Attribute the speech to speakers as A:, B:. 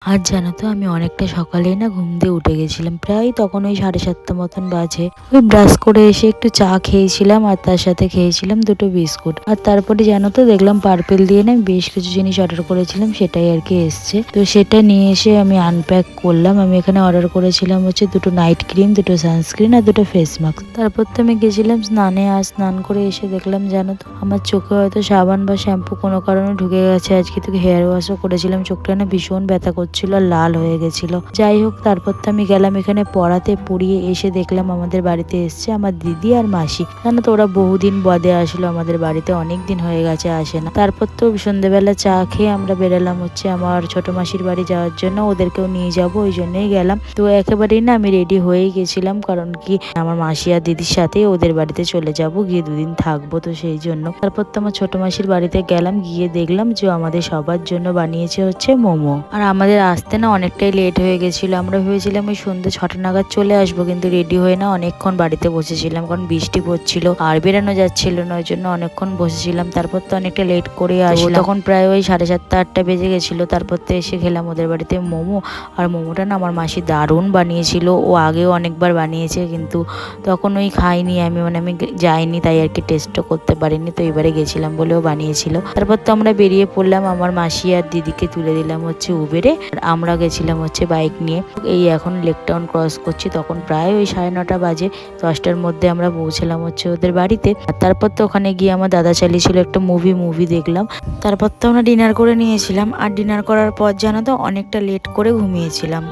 A: আর জানো তো আমি অনেকটা সকালেই না ঘুম দিয়ে উঠে গেছিলাম, প্রায় তখন ওই 7:30 মতন বাজে। ওই ব্রাশ করে এসে একটু চা খেয়েছিলাম আর তার সাথে খেয়েছিলাম দুটো বিস্কুট। আর তারপরে জানো তো দেখলাম পার্পেল দিয়ে না বেশ কিছু জিনিস অর্ডার করেছিলাম, সেটাই আর কি এসছে। তো সেটা নিয়ে এসে আমি আনপ্যাক করলাম। আমি এখানে অর্ডার করেছিলাম হচ্ছে দুটো নাইট ক্রিম, দুটো সানস্ক্রিন আর দুটো ফেস মাস্ক। তারপর তো আমি গেছিলাম স্নানে। আর স্নান করে এসে দেখলাম জানো তো আমার চোখে হয়তো সাবান বা শ্যাম্পু কোনো কারণে ঢুকে গেছে। আজকে তো হেয়ার ওয়াশও করেছিলাম, চোখটা না ভীষণ ব্যথা করছিল, লাল হয়ে গেছিল। যাই হোক, তারপর তো আমি গেলাম এখানে পড়াতে। পড়িয়ে এসে দেখলাম আমাদের বাড়িতে এসছে আমার দিদি আর মাসি। জানো তো ওরা বহুদিন বাদে আসলো আমাদের বাড়িতে, অনেক দিন হয়ে গেছে আসে না। তারপর তো সন্ধ্যেবেলা চা খেয়ে আমরা বেরোলাম হচ্ছে আমার ছোট মাসির বাড়ি যাওয়ার জন্য, ওদেরকেও নিয়ে যাব ওই জন্যই গেলাম। তো একেবারেই না আমি রেডি হয়েই গেছিলাম, কারণ কি আমার মাসি আর দিদির সাথে ওদের বাড়িতে চলে যাব, গিয়ে দুদিন থাকবো, তো সেই জন্য। তারপর তো আমার ছোট মাসির বাড়িতে গেলাম, গিয়ে দেখলাম যে আমাদের সবার জন্য বানিয়েছে হচ্ছে মোমো। আর আমাদের আসতে না অনেকটাই লেট হয়ে গেছিল। আমরা ভেবেছিলাম ওই সন্ধ্যে 6টা নাগাদ চলে আসবো, কিন্তু রেডি হয়ে না অনেকক্ষণ বাড়িতে বসেছিলাম, কারণ বৃষ্টি পড়ছিল আর বেরানো যাচ্ছিল না, ওই জন্য অনেকক্ষণ বসেছিলাম। তারপর তো অনেকটা লেট করে আসলাম, তখন প্রায় ওই 7:30 8টা বেজে গেছিল। তারপর তো এসে খেলাম ওদের বাড়িতে মোমো। আর মোমোটা না আমার মাসি দারুণ বানিয়েছিল, ও আগেও অনেকবার বানিয়েছে, কিন্তু তখন ওই খাইনি আমি, আমি যাইনি, তাই আর কি টেস্টও করতে পারিনি। তো এবারে গেছিলাম বলেও বানিয়েছিল। তারপর তো আমরা বেরিয়ে পড়লাম, আমার মাসি আর দিদিকে তুলে দিলাম হচ্ছে উবেরে, আর আমরা গেছিলাম হচ্ছে বাইক নিয়ে। এই এখন লেক টাউন ক্রস করছি, তখন প্রায় ওই 9:30 বাজে। 10টার মধ্যে আমরা পৌঁছলাম হচ্ছে ওদের বাড়িতে। আর তারপর তো ওখানে গিয়ে আমার দাদা চালিয়েছিল একটা মুভি দেখলাম। তারপর তো আমরা ডিনার করে নিয়েছিলাম, আর ডিনার করার পর জানো তো অনেকটা লেট করে ঘুমিয়েছিলাম।